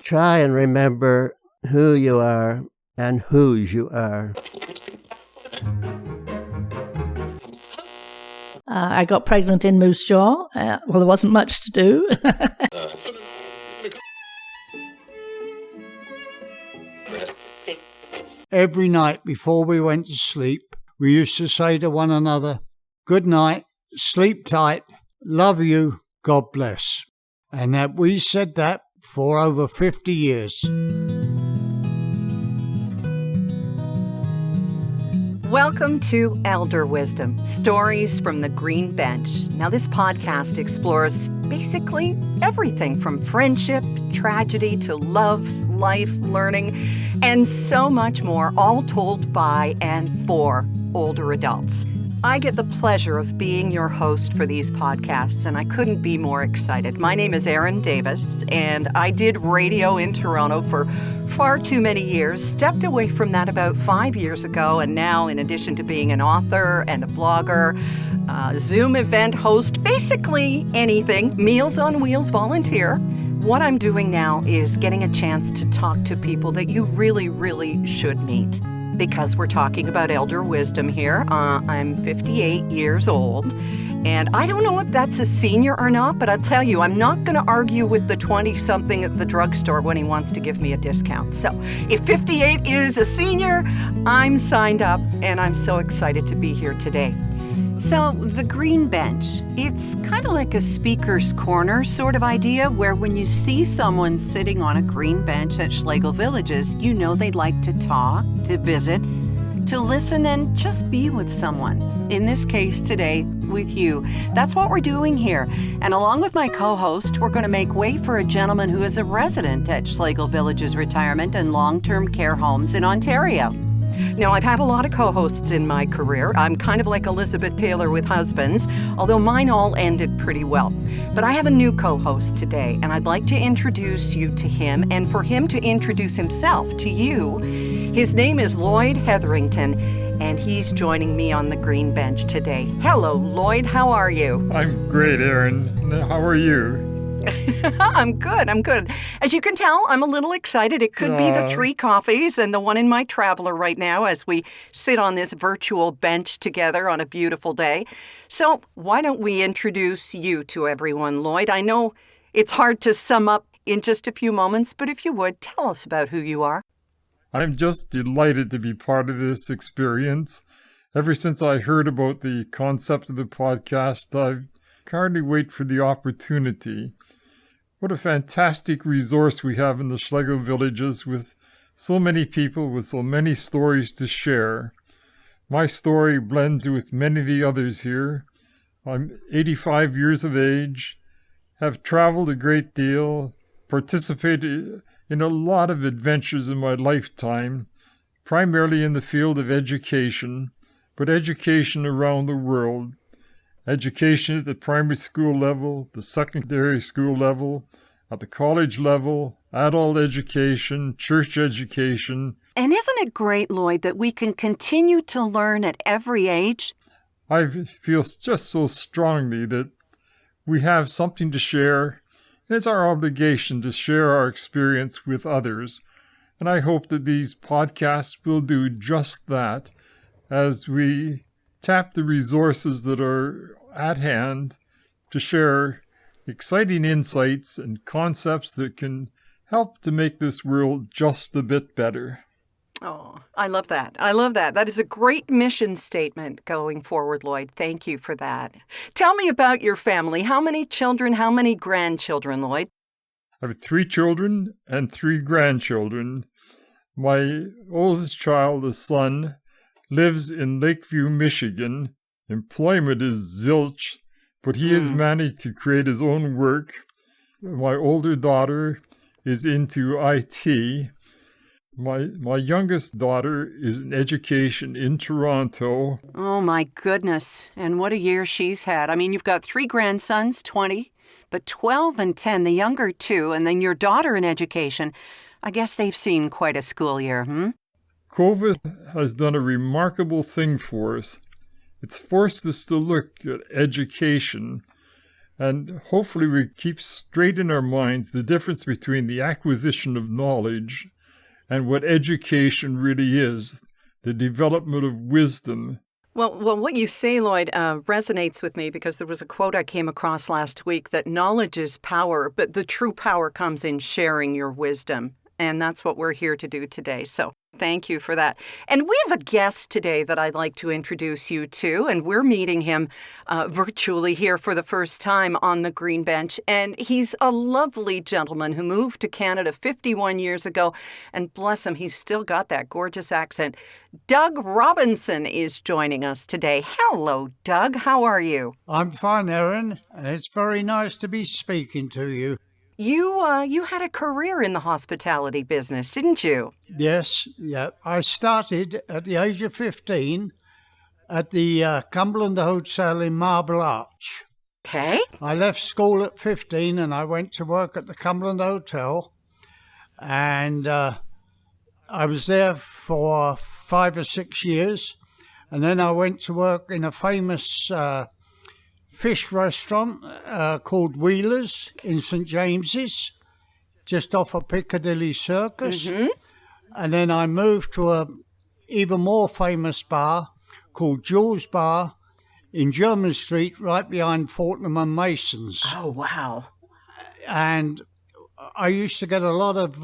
Try and remember who you are and whose you are. I got pregnant in Moose Jaw. Well, there wasn't much to do. Every night before we went to sleep, we used to say to one another, "Good night, sleep tight, love you, God bless." And that we said that for over 50 years. Welcome to Elder Wisdom, Stories from the Green Bench. Now, this podcast explores basically everything from friendship, tragedy, to love, life, learning, and so much more, all told by and for older adults. I get the pleasure of being your host for these podcasts, and I couldn't be more excited. My name is Erin Davis, and I did radio in Toronto for far too many years, stepped away from that about 5 years ago, and now, in addition to being an author and a blogger, Zoom event host, basically anything, Meals on Wheels volunteer, what I'm doing now is getting a chance to talk to people that you really, really should meet. Because we're talking about elder wisdom here. I'm 58 years old, and I don't know if that's a senior or not, but I'll tell you, I'm not going to argue with the 20-something at the drugstore when he wants to give me a discount. So if 58 is a senior, I'm signed up, and I'm so excited to be here today. So the Green Bench, it's kind of like a speaker's corner sort of idea where when you see someone sitting on a green bench at Schlegel Villages, you know they'd like to talk, to visit, to listen, and just be with someone. In this case today, with you. That's what we're doing here. And along with my co-host, we're going to make way for a gentleman who is a resident at Schlegel Villages Retirement and Long-Term Care Homes in Ontario. Now, I've had a lot of co-hosts in my career. I'm kind of like Elizabeth Taylor with husbands, although mine all ended pretty well. But I have a new co-host today, and I'd like to introduce you to him and for him to introduce himself to you. His name is Lloyd Hetherington, and he's joining me on the Green Bench today. Hello, Lloyd. How are you? I'm great, Erin. How are you? I'm good. As you can tell, I'm a little excited. It could be the 3 coffees and the one in my Traveler right now as we sit on this virtual bench together on a beautiful day. So why don't we introduce you to everyone, Lloyd? I know it's hard to sum up in just a few moments, but if you would, tell us about who you are. I'm just delighted to be part of this experience. Ever since I heard about the concept of the podcast, I hardly wait for the opportunity. What a fantastic resource we have in the Schlegel Villages with so many people with so many stories to share. My story blends with many of the others here. I'm 85 years of age, have traveled a great deal, participated in a lot of adventures in my lifetime, primarily in the field of education, but education around the world. Education at the primary school level, the secondary school level, at the college level, adult education, church education. And isn't it great, Lloyd, that we can continue to learn at every age? I feel just so strongly that we have something to share, and it's our obligation to share our experience with others. And I hope that these podcasts will do just that as we tap the resources that are at hand to share exciting insights and concepts that can help to make this world just a bit better. Oh, I love that. That is a great mission statement going forward, Lloyd. Thank you for that. Tell me about your family. How many children, how many grandchildren, Lloyd? I have 3 children and 3 grandchildren. My oldest child, a son, lives in Lakeview, Michigan. Employment is zilch, but he has managed to create his own work. My older daughter is into IT. My youngest daughter is in education in Toronto. Oh, my goodness. And what a year she's had. I mean, you've got 3 grandsons, 20, but 12 and 10, the younger 2, and then your daughter in education. I guess they've seen quite a school year, COVID has done a remarkable thing for us. It's forced us to look at education And hopefully we keep straight in our minds the difference between the acquisition of knowledge and what education really is, the development of wisdom. Well, what you say, Lloyd, resonates with me because there was a quote I came across last week that knowledge is power, but the true power comes in sharing your wisdom. And that's what we're here to do today. So thank you for that. And we have a guest today that I'd like to introduce you to, and we're meeting him virtually here for the first time on the Green Bench. And he's a lovely gentleman who moved to Canada 51 years ago. And bless him, he's still got that gorgeous accent. Doug Robinson is joining us today. Hello, Doug. How are you? I'm fine, Erin, and it's very nice to be speaking to you. You had a career in the hospitality business, didn't you? Yes, yeah. I started at the age of 15 at the Cumberland Hotel in Marble Arch. Okay. I left school at 15 and I went to work at the Cumberland Hotel. And I was there for 5 or 6 years. And then I went to work in a famous fish restaurant called Wheeler's in St. James's, just off of Piccadilly Circus. Mm-hmm. And then I moved to a even more famous bar called Jules Bar in German Street, right behind Fortnum and Mason's. Oh, wow. And I used to get a lot of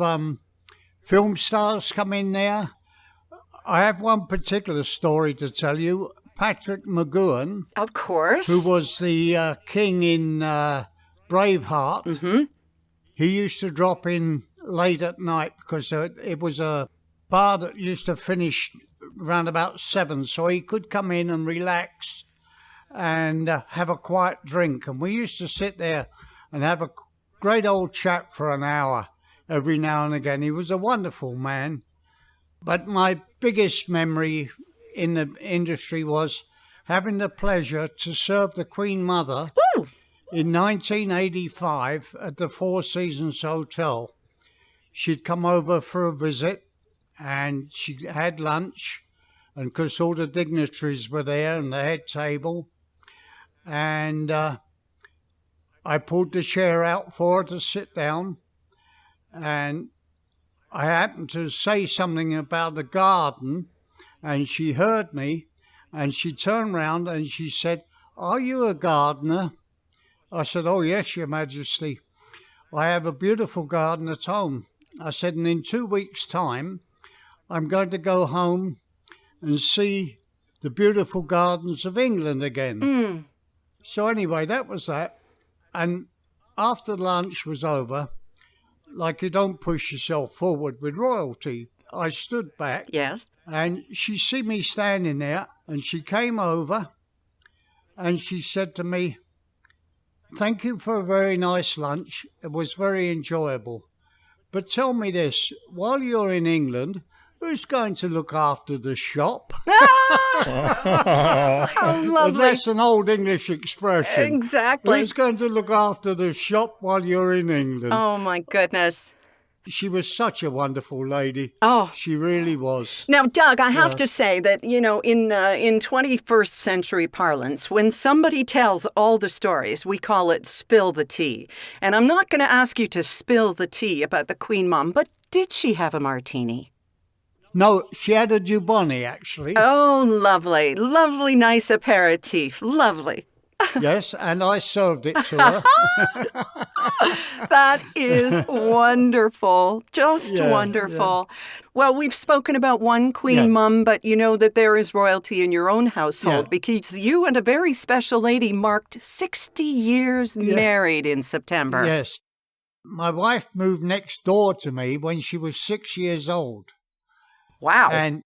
film stars come in there. I have one particular story to tell you. Patrick McGowan, Of course. who was the king in Braveheart, Mm-hmm. he used to drop in late at night because it was a bar that used to finish around about 7, so he could come in and relax and have a quiet drink. And we used to sit there and have a great old chat for an hour every now and again. He was a wonderful man. But my biggest memory in the industry was having the pleasure to serve the Queen Mother in 1985 at the Four Seasons Hotel. She'd come over for a visit and she had lunch, and because all the dignitaries were there and the head table, and I pulled the chair out for her to sit down, and I happened to say something about the garden. And she heard me, and she turned round and she said, "Are you a gardener?" I said, "Oh, yes, Your Majesty. I have a beautiful garden at home." I said, "And in 2 weeks' time, I'm going to go home and see the beautiful gardens of England again." Mm. So anyway, that was that. And after lunch was over, like you don't push yourself forward with royalty, I stood back. Yes. And she see me standing there, and she came over and she said to me, "Thank you for a very nice lunch. It was very enjoyable. But tell me this, while you're in England, who's going to look after the shop?" How lovely. That's an old English expression. Exactly. Who's going to look after the shop while you're in England? Oh, my goodness. She was such a wonderful lady. Oh. She really was. Now, Doug, I have to say that, you know, in 21st century parlance, when somebody tells all the stories, we call it spill the tea. And I'm not going to ask you to spill the tea about the Queen Mum, but did she have a martini? No, she had a Dubonnet, actually. Oh, lovely. Lovely, nice aperitif. Lovely. Yes, and I served it to her. That is wonderful. Just Yeah, wonderful. Well, we've spoken about one Queen Mum, but you know that there is royalty in your own household because you and a very special lady marked 60 years married in September. Yes. My wife moved next door to me when she was 6 years old. Wow. And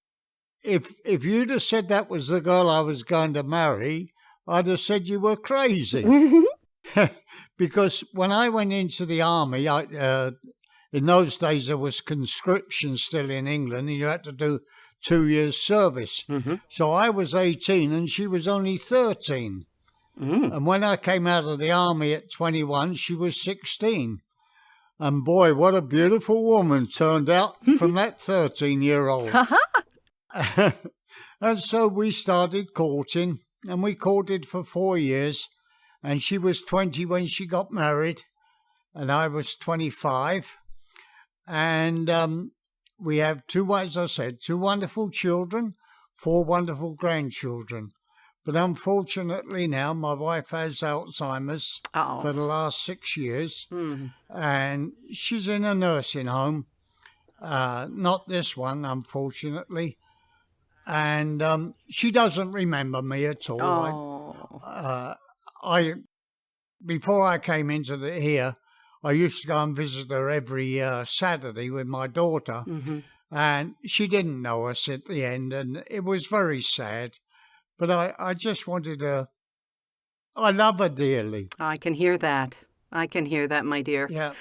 if you'd have said that was the girl I was going to marry, I'd have said you were crazy. Because when I went into the army, in those days there was conscription still in England, and you had to do 2 years service. Mm-hmm. So I was 18 and she was only 13. Mm. And when I came out of the army at 21, she was 16. And boy, what a beautiful woman turned out from that 13-year-old. And so we started courting, and we courted for 4 years. and she was 20 when she got married, and I was 25. And we have as I said, 2 wonderful children, 4 wonderful grandchildren. But unfortunately now my wife has Alzheimer's for the last 6 years, and she's in a nursing home. Not this one, unfortunately. And she doesn't remember me at all. Before I came into here, I used to go and visit her every Saturday with my daughter, and she didn't know us at the end, and it was very sad. But I just wanted I love her dearly. I can hear that. I can hear that, my dear. Yeah.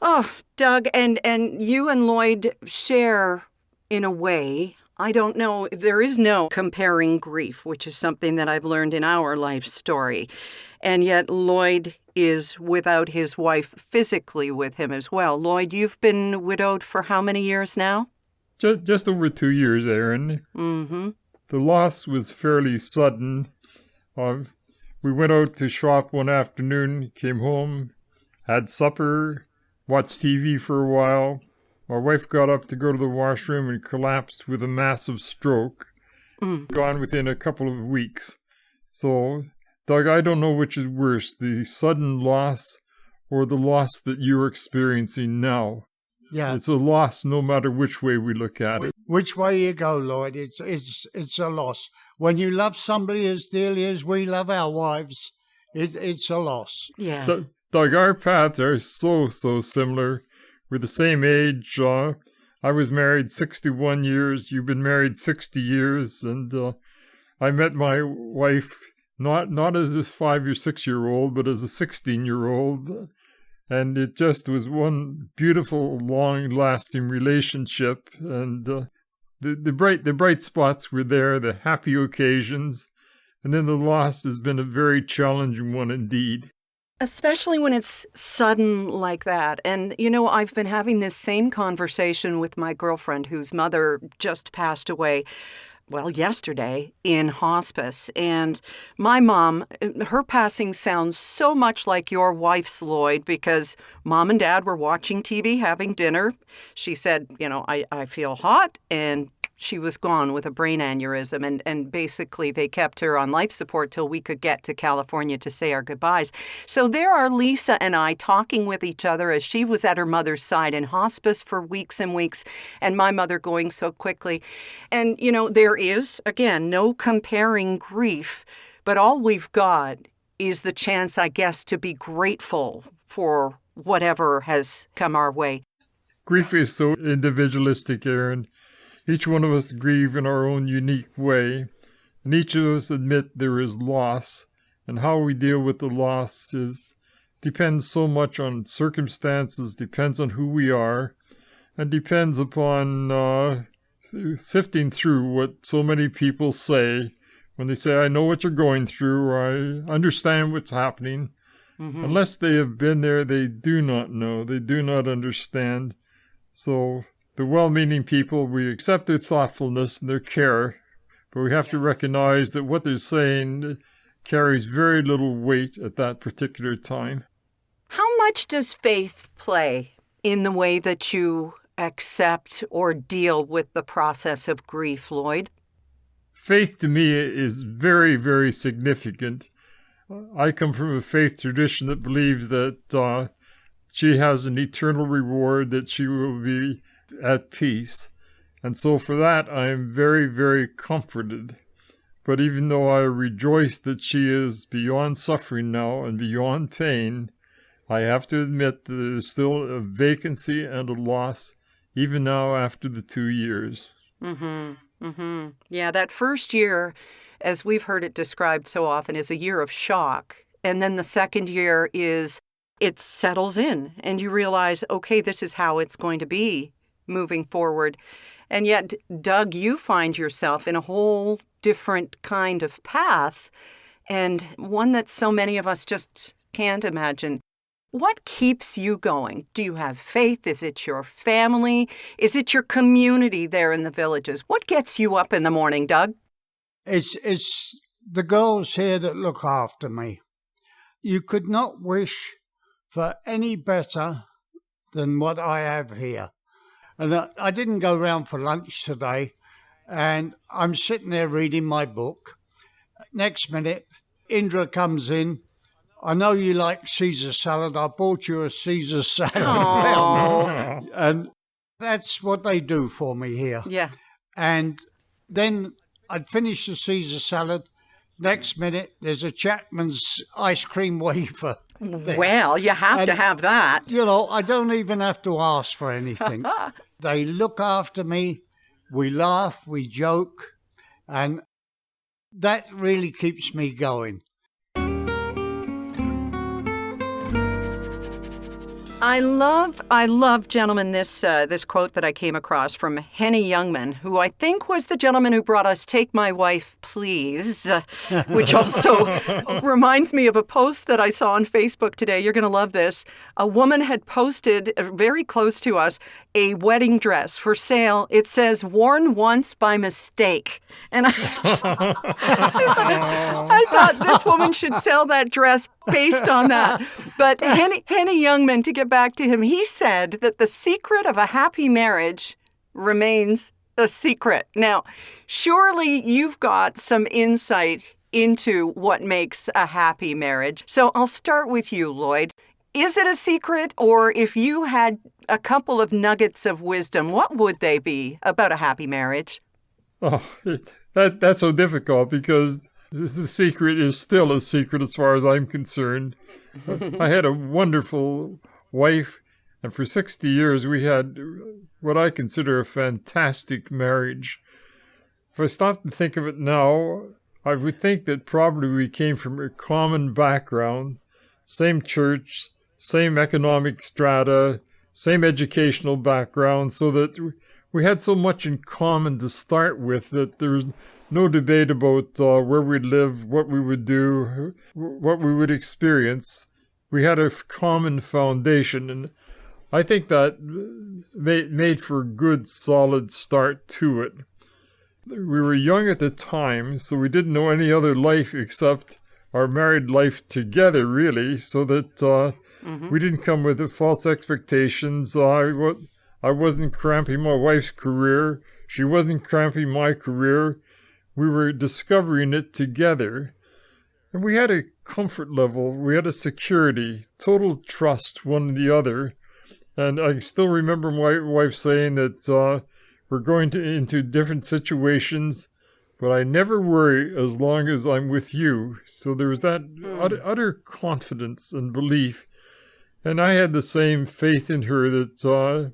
Oh, Doug, and you and Lloyd share, in a way, I don't know, there is no comparing grief, which is something that I've learned in our life story. And yet Lloyd is without his wife physically with him as well. Lloyd, you've been widowed for how many years now? Just over 2 years, Aaron. Mm-hmm. The loss was fairly sudden. We went out to shop one afternoon, came home, had supper, watched TV for a while. My wife got up to go to the washroom and collapsed with a massive stroke. Gone within a couple of weeks. So, Doug, I don't know which is worse, the sudden loss or the loss that you're experiencing now. Yeah. It's a loss no matter which way we look at it. Which way you go, Lloyd, it's a loss. When you love somebody as dearly as we love our wives, it's a loss. Yeah. Doug, our paths are so similar. We're the same age. I was married 61 years. You've been married 60 years. And I met my wife not as a 5 or 6 year old, but as a 16-year-old. And it just was one beautiful, long-lasting relationship. And the bright spots were there, the happy occasions. And then the loss has been a very challenging one indeed. Especially when it's sudden like that. And, you know, I've been having this same conversation with my girlfriend whose mother just passed away, well, yesterday in hospice. And my mom, her passing sounds so much like your wife's, Lloyd, because Mom and Dad were watching TV, having dinner. She said, you know, I feel hot, and she was gone with a brain aneurysm, and basically they kept her on life support till we could get to California to say our goodbyes. So there are Lisa and I talking with each other as she was at her mother's side in hospice for weeks and weeks, and my mother going so quickly. And, you know, there is, again, no comparing grief, but all we've got is the chance, I guess, to be grateful for whatever has come our way. Grief is so individualistic, Aaron. Each one of us grieve in our own unique way, and each of us admit there is loss, and how we deal with the loss depends so much on circumstances, depends on who we are, and depends upon sifting through what so many people say when they say, I know what you're going through, or I understand what's happening. Mm-hmm. Unless they have been there, they do not know, they do not understand. So the well-meaning people, we accept their thoughtfulness and their care, but we have to recognize that what they're saying carries very little weight at that particular time. How much does faith play in the way that you accept or deal with the process of grief, Lloyd? Faith to me is very, very significant. I come from a faith tradition that believes that she has an eternal reward, that she will be at peace. And so for that, I am very, very comforted. But even though I rejoice that she is beyond suffering now and beyond pain, I have to admit that there's still a vacancy and a loss, even now after the 2 years. Yeah, that first year, as we've heard it described so often, is a year of shock. And then the second year is it settles in and you realize, okay, this is how it's going to be moving forward. And yet, Doug, you find yourself in a whole different kind of path, and one that so many of us just can't imagine. What keeps you going? Do you have faith? Is it your family? Is it your community there in the villages? What gets you up in the morning, Doug? It's the girls here that look after me. you could not wish for any better than what I have here. And I didn't go round for lunch today, and I'm sitting there reading my book. Next minute, Indra comes in. I know you like Caesar salad. I bought you a Caesar salad round. And that's what they do for me here. Yeah. And then I'd finish the Caesar salad. Next minute, there's a Chapman's ice cream wafer there. Well, you have to And, have that. You know, I don't even have to ask for anything. They look after me. We laugh, we joke, and that really keeps me going. I love, gentlemen, this quote that I came across from Henny Youngman, who I think was the gentleman who brought us "Take My Wife, Please," which also reminds me of a post that I saw on Facebook today. You're going to love this. A woman had posted very close to us a wedding dress for sale. It says, "Worn once by mistake." And I thought this woman should sell that dress based on that. But Henny Youngman, to get back to him, he said that the secret of a happy marriage remains a secret. Now, surely you've got some insight into what makes a happy marriage. So I'll start with you, Lloyd. Is it a secret, or if you had a couple of nuggets of wisdom, what would they be about a happy marriage? Oh, that's so difficult because the secret is still a secret as far as I'm concerned. I had a wonderful wife, and for 60 years we had what I consider a fantastic marriage. If I stop to think of it now, I would think that probably we came from a common background, same church, same economic strata, same educational background, so that we had so much in common to start with that there was no debate about where we'd live, what we would do, what we would experience. We had a common foundation, and I think that made for a good, solid start to it. We were young at the time, so we didn't know any other life except our married life together, really, so that we didn't come with false expectations. I wasn't cramping my wife's career. She wasn't cramping my career. We were discovering it together. And we had a comfort level. We had a security, total trust one in the other. And I still remember my wife saying that we're going into different situations, but I never worry as long as I'm with you. So there was that utter confidence and belief. And I had the same faith in her that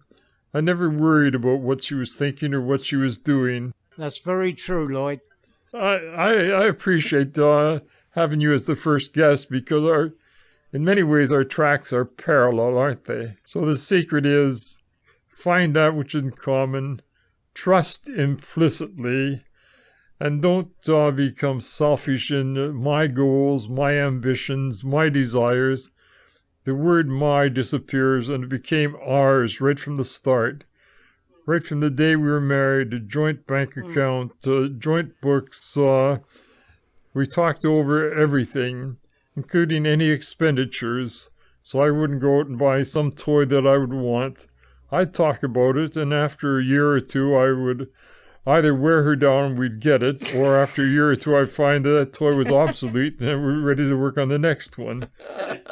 I never worried about what she was thinking or what she was doing. That's very true, Lloyd. I appreciate having you as the first guest because in many ways our tracks are parallel, aren't they? So the secret is find that which is in common, trust implicitly, and don't become selfish in my goals, my ambitions, my desires. The word "my" disappears and it became ours right from the start. Right from the day we were married, a joint bank account, joint books. We talked over everything, including any expenditures, so I wouldn't go out and buy some toy that I would want. I'd talk about it, and after a year or two, I would either wear her down and we'd get it, or after a year or two, I'd find that toy was obsolete and we're ready to work on the next one.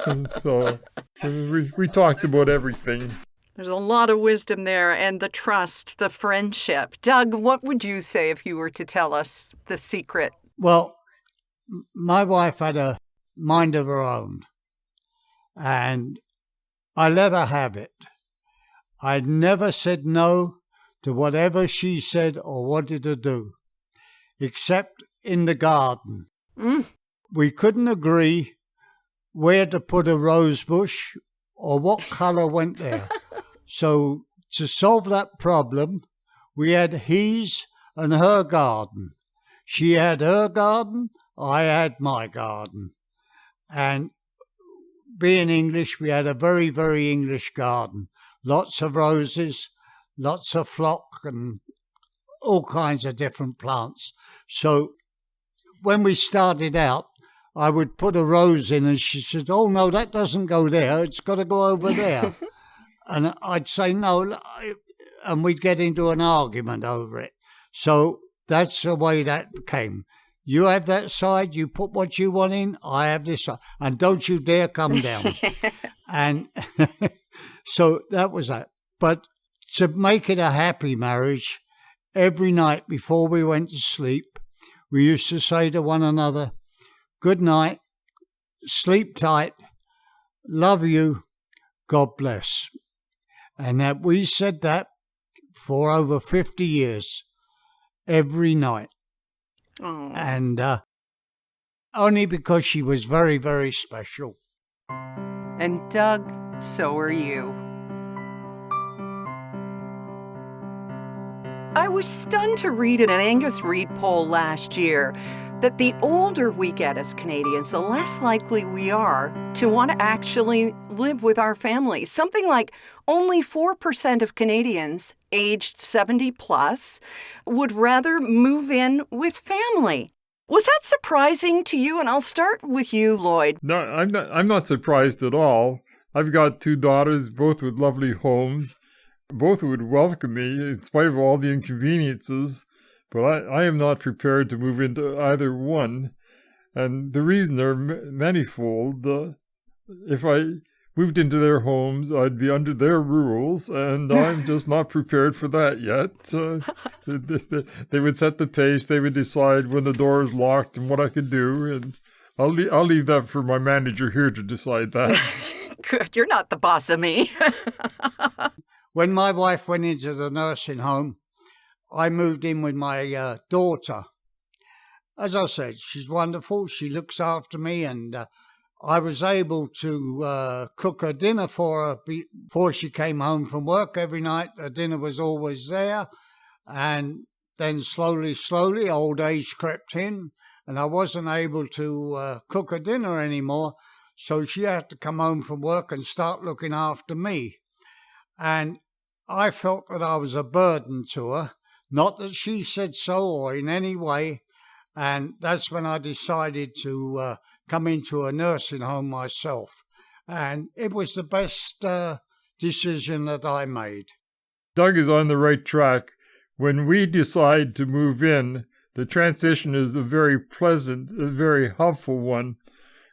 And so we talked about everything. There's a lot of wisdom there, and the trust, the friendship. Doug, what would you say if you were to tell us the secret? Well, my wife had a mind of her own, and I let her have it. I never said no to whatever she said or wanted to do, except in the garden. We couldn't agree where to put a rose bush or what colour went there. So to solve that problem, we had his and her garden. She had her garden, I had my garden. And being English, we had a very, very English garden. Lots of roses, lots of phlox and all kinds of different plants. So when we started out, I would put a rose in and she said, oh, no, that doesn't go there. It's got to go over there. And I'd say, no, and we'd get into an argument over it. So that's the way that came. You have that side, you put what you want in, I have this side. And don't you dare come down. And so that was that. But to make it a happy marriage, every night before we went to sleep, we used to say to one another, good night, sleep tight, love you, God bless. And that we said that for over 50 years, every night. Oh. And only because she was very, very special. And Doug, so are you. I was stunned to read in an Angus Reid poll last year that the older we get as Canadians, the less likely we are to want to actually live with our families. Something like only 4% of Canadians aged 70 plus would rather move in with family. Was that surprising to you? And I'll start with you, Lloyd. No, I'm not surprised at all. I've got 2 daughters, both with lovely homes. Both would welcome me in spite of all the inconveniences, but I am not prepared to move into either one. And the reasons are manifold. If I moved into their homes, I'd be under their rules, and I'm just not prepared for that yet. They would set the pace. They would decide when the door is locked and what I could do, and I'll leave that for my manager here to decide that. Good, you're not the boss of me. When my wife went into the nursing home, I moved in with my daughter. As I said, she's wonderful. She looks after me, and I was able to cook her dinner for her before she came home from work every night. Her dinner was always there. And then slowly, old age crept in, and I wasn't able to cook her dinner anymore. So she had to come home from work and start looking after me. And I felt that I was a burden to her, not that she said so or in any way. And that's when I decided to come into a nursing home myself. And it was the best decision that I made. Doug is on the right track. When we decide to move in, the transition is a very pleasant, a very helpful one.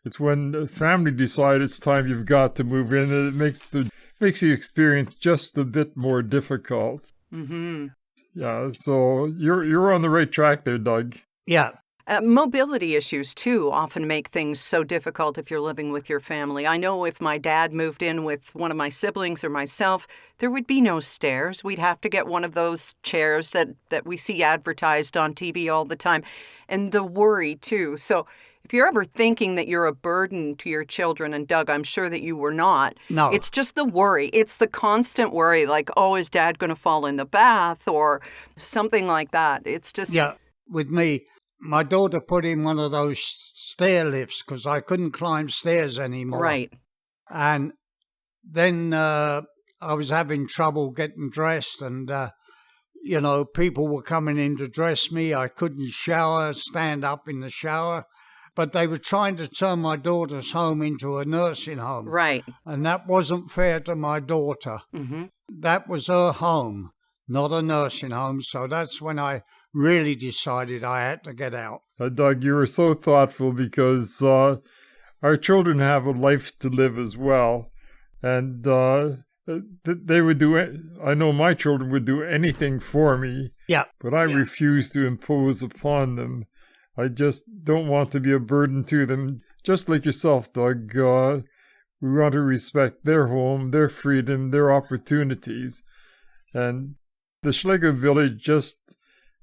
It's when the family decide it's time you've got to move in, and it makes the experience just a bit more difficult. Mm-hmm. Yeah, so you're on the right track there, Doug. Yeah. Mobility issues, too, often make things so difficult if you're living with your family. I know if my dad moved in with one of my siblings or myself, there would be no stairs. We'd have to get one of those chairs that we see advertised on TV all the time. And the worry, too. So if you're ever thinking that you're a burden to your children, and Doug, I'm sure that you were not. No. It's just the worry. It's the constant worry, like, oh, is Dad going to fall in the bath or something like that? It's just... Yeah, with me, my daughter put in one of those stair lifts because I couldn't climb stairs anymore. Right. And then I was having trouble getting dressed, and, people were coming in to dress me. I couldn't stand up in the shower. But they were trying to turn my daughter's home into a nursing home. Right. And that wasn't fair to my daughter. Mm-hmm. That was her home, not a nursing home. So that's when I really decided I had to get out. Doug, you were so thoughtful because our children have a life to live as well. And they would do it. I know my children would do anything for me. Yeah. But I refuse to impose upon them. I just don't want to be a burden to them. Just like yourself, Doug, we want to respect their home, their freedom, their opportunities. And the Schlegel village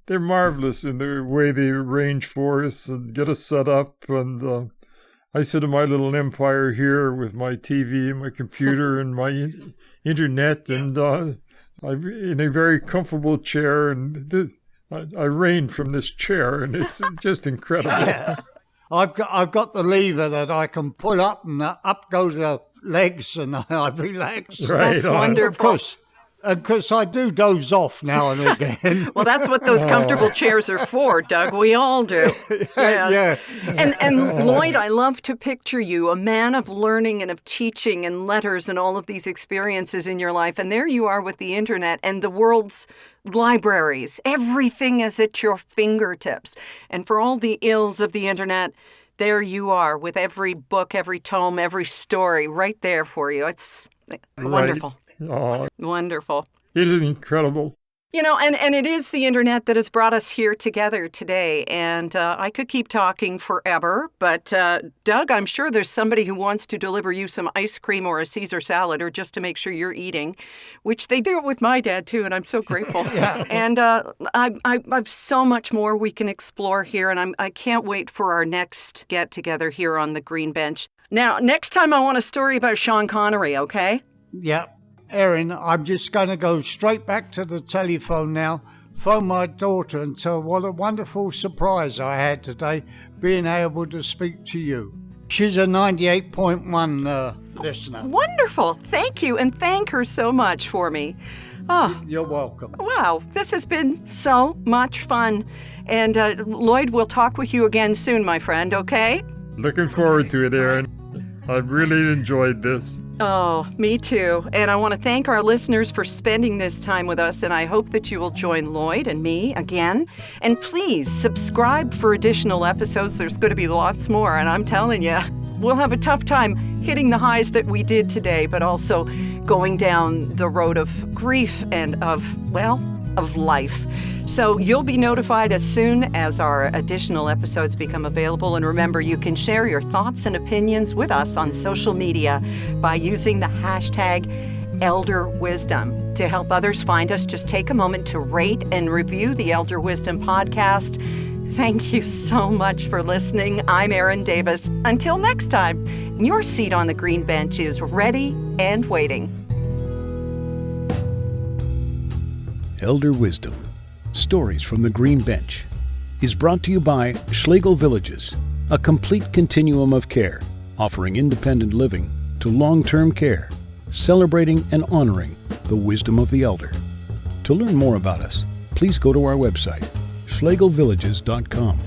they're marvelous in the way they arrange for us and get us set up. And I sit in my little empire here with my TV and my computer and my internet, and I'm in a very comfortable chair, and I reign from this chair, and it's just incredible. Yeah. I've got the lever that I can pull up, and up go the legs, and I relax. Right. That's wonderful. Of course, Because I do doze off now and again. Well, that's what those comfortable chairs are for, Doug. We all do. Yes. Yeah. And Lloyd, I love to picture you, a man of learning and of teaching and letters and all of these experiences in your life. And there you are with the internet and the world's libraries. Everything is at your fingertips. And for all the ills of the internet, there you are with every book, every tome, every story right there for you. It's wonderful. Oh, Wonderful. it is incredible. You know, and it is the internet that has brought us here together today. And I could keep talking forever, but Doug, I'm sure there's somebody who wants to deliver you some ice cream or a Caesar salad or just to make sure you're eating, which they do it with my dad too, and I'm so grateful. And I've so much more we can explore here, and I can't wait for our next get-together here on the Green Bench. Now, next time I want a story about Sean Connery, okay? Yeah. Erin, I'm just going to go straight back to the telephone now, phone my daughter and tell what a wonderful surprise I had today being able to speak to you. She's a 98.1 listener. Wonderful. Thank you, and thank her so much for me. Oh, You're welcome. wow. This has been so much fun. And Lloyd, we'll talk with you again soon, my friend, okay? Looking forward to it, Aaron. I've really enjoyed this. Oh, me too. And I want to thank our listeners for spending this time with us, and I hope that you will join Lloyd and me again. And please subscribe for additional episodes. There's going to be lots more, and I'm telling you, we'll have a tough time hitting the highs that we did today, but also going down the road of grief and of life. So you'll be notified as soon as our additional episodes become available. And remember, you can share your thoughts and opinions with us on social media by using the hashtag #ElderWisdom. To help others find us, just take a moment to rate and review the Elder Wisdom podcast. Thank you so much for listening. I'm Erin Davis. Until next time, your seat on the Green Bench is ready and waiting. Elder Wisdom, Stories from the Green Bench, is brought to you by Schlegel Villages, a complete continuum of care, offering independent living to long-term care, celebrating and honoring the wisdom of the elder. To learn more about us, please go to our website, schlegelvillages.com.